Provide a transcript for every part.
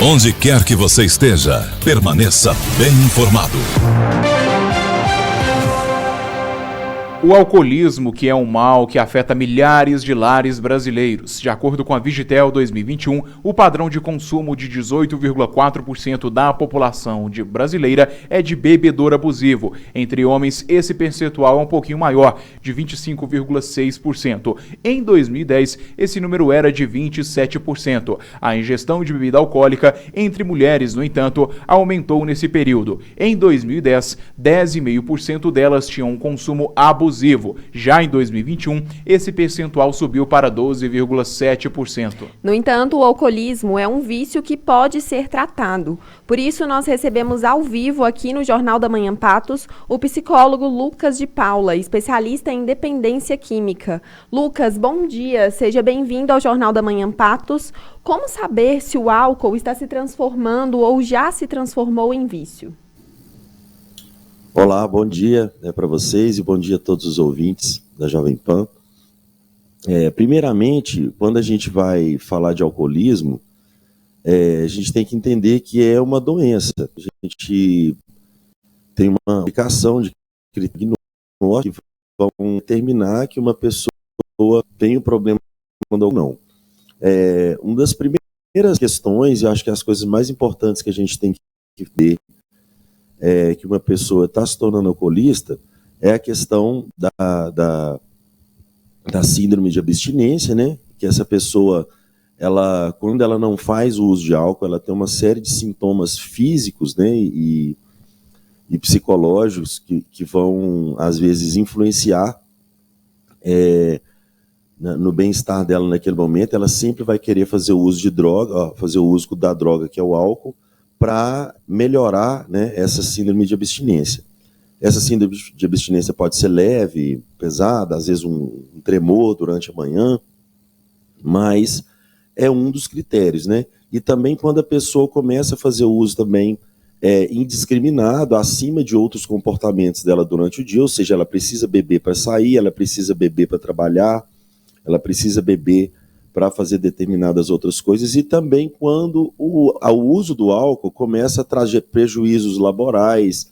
Onde quer que você esteja, permaneça bem informado. O alcoolismo, que é um mal que afeta milhares de lares brasileiros. De acordo com a Vigitel 2021, o padrão de consumo de 18,4% da população brasileira é de bebedor abusivo. Entre homens, esse percentual é um pouquinho maior, de 25,6%. Em 2010, esse número era de 27%. A ingestão de bebida alcoólica entre mulheres, no entanto, aumentou nesse período. Em 2010, 10,5% delas tinham um consumo abusivo. Já em 2021, esse percentual subiu para 12,7%. No entanto, o alcoolismo é um vício que pode ser tratado. Por isso, nós recebemos ao vivo aqui no Jornal da Manhã Patos o psicólogo Lucas de Paula, especialista em dependência química. Lucas, bom dia, seja bem-vindo ao Jornal da Manhã Patos. Como saber se o álcool está se transformando ou já se transformou em vício? Olá, bom dia para vocês e bom dia a todos os ouvintes da Jovem Pan. Primeiramente, quando a gente vai falar de alcoolismo, a gente tem que entender que é uma doença. A gente tem uma aplicação de critérios que vão determinar que uma pessoa tem um problema ou não. Uma das primeiras questões, e acho que as coisas mais importantes que a gente tem que ver que uma pessoa está se tornando alcoolista é a questão da síndrome de abstinência, né? Que essa pessoa, quando ela não faz o uso de álcool, ela tem uma série de sintomas físicos, né? E psicológicos que vão, às vezes, influenciar no bem-estar dela naquele momento. Ela sempre vai querer fazer o uso de droga, fazer o uso da droga, que é o álcool, para melhorar, né, essa síndrome de abstinência. Essa síndrome de abstinência pode ser leve, pesada, às vezes um tremor durante a manhã, mas é um dos critérios, né? E também quando a pessoa começa a fazer o uso também indiscriminado, acima de outros comportamentos dela durante o dia, ou seja, ela precisa beber para sair, ela precisa beber para trabalhar, ela precisa beber para fazer determinadas outras coisas, e também quando o uso do álcool começa a trazer prejuízos laborais,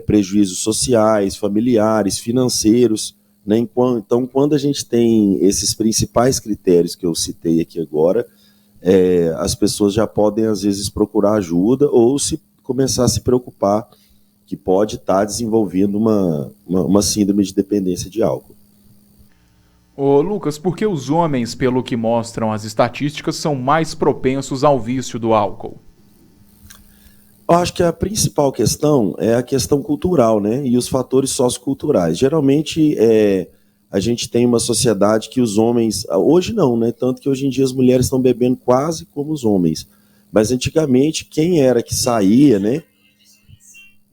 prejuízos sociais, familiares, financeiros, né? Então, quando a gente tem esses principais critérios que eu citei aqui agora, as pessoas já podem, às vezes, procurar ajuda ou começar a se preocupar que pode estar desenvolvendo uma síndrome de dependência de álcool. Ô Lucas, por que os homens, pelo que mostram as estatísticas, são mais propensos ao vício do álcool? Eu acho que a principal questão é a questão cultural, né? E os fatores socioculturais. Geralmente, a gente tem uma sociedade que os homens... Hoje não, né? Tanto que hoje em dia as mulheres estão bebendo quase como os homens. Mas antigamente, quem era que saía, né?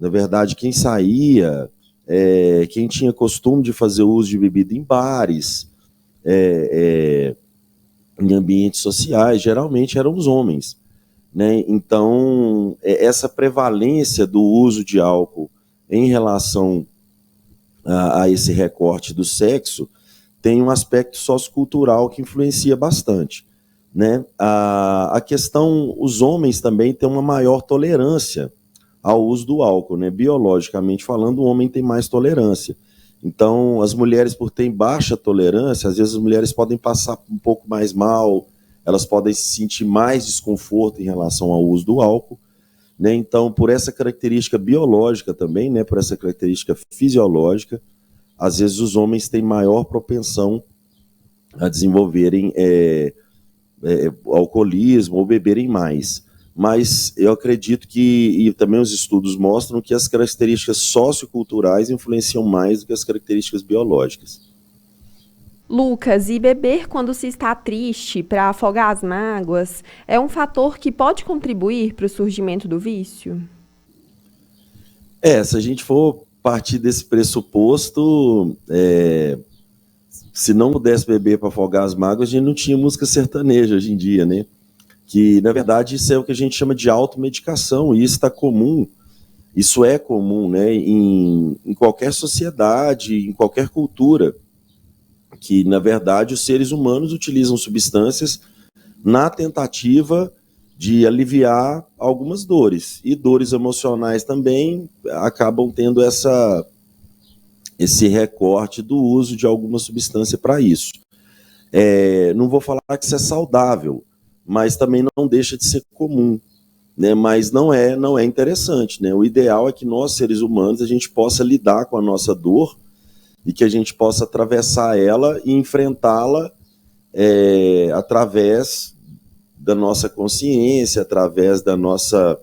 Na verdade, quem saía, quem tinha costume de fazer uso de bebida em bares, em ambientes sociais, geralmente eram os homens, né? Então, essa prevalência do uso de álcool em relação a esse recorte do sexo tem um aspecto sociocultural que influencia bastante, né? A questão, os homens também têm uma maior tolerância ao uso do álcool, né? Biologicamente falando, o homem tem mais tolerância. Então, as mulheres, por terem baixa tolerância, às vezes as mulheres podem passar um pouco mais mal, elas podem sentir mais desconforto em relação ao uso do álcool, né? Então, por essa característica biológica também, né? Por essa característica fisiológica, às vezes os homens têm maior propensão a desenvolverem alcoolismo ou beberem mais. Mas eu acredito e também os estudos mostram que as características socioculturais influenciam mais do que as características biológicas. Lucas, e beber quando se está triste para afogar as mágoas é um fator que pode contribuir para o surgimento do vício? Se a gente for partir desse pressuposto, se não pudesse beber para afogar as mágoas, a gente não tinha música sertaneja hoje em dia, né? Que, na verdade, isso é o que a gente chama de automedicação, e isso é comum, né, em qualquer sociedade, em qualquer cultura, que, na verdade, os seres humanos utilizam substâncias na tentativa de aliviar algumas dores. E dores emocionais também acabam tendo esse recorte do uso de alguma substância para isso. Não vou falar que isso é saudável, mas também não deixa de ser comum, né? Mas não é interessante, né? O ideal é que nós, seres humanos, a gente possa lidar com a nossa dor e que a gente possa atravessar ela e enfrentá-la através da nossa consciência, através da nossa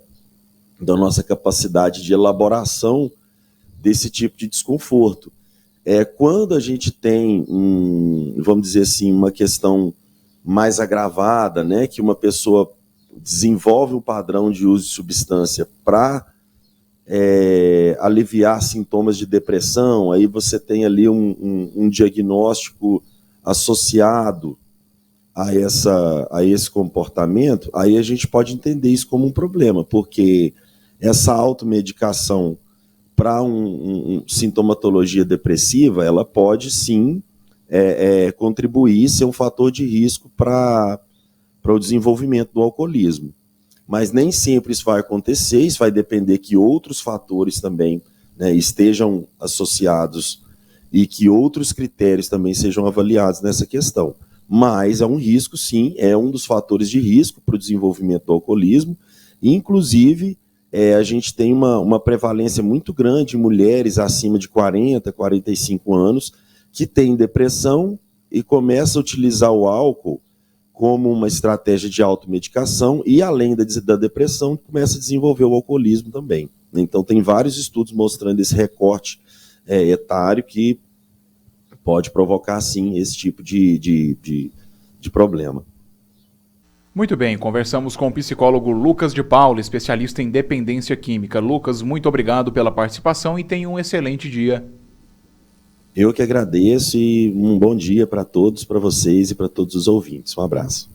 capacidade de elaboração desse tipo de desconforto. Quando a gente tem, vamos dizer assim, uma questão mais agravada, né, que uma pessoa desenvolve um padrão de uso de substância para aliviar sintomas de depressão, aí você tem ali um diagnóstico associado a esse comportamento, aí a gente pode entender isso como um problema, porque essa automedicação para sintomatologia depressiva, ela pode sim contribuir, ser um fator de risco para o desenvolvimento do alcoolismo. Mas nem sempre isso vai acontecer, isso vai depender que outros fatores também, né, estejam associados e que outros critérios também sejam avaliados nessa questão. Mas é um risco, sim, é um dos fatores de risco para o desenvolvimento do alcoolismo. Inclusive, a gente tem uma prevalência muito grande em mulheres acima de 40, 45 anos que têm depressão e começam a utilizar o álcool como uma estratégia de automedicação e, além da depressão, começa a desenvolver o alcoolismo também. Então, tem vários estudos mostrando esse recorte etário que pode provocar, sim, esse tipo de problema. Muito bem, conversamos com o psicólogo Lucas de Paula, especialista em dependência química. Lucas, muito obrigado pela participação e tenha um excelente dia. Eu que agradeço e um bom dia para todos, para vocês e para todos os ouvintes. Um abraço.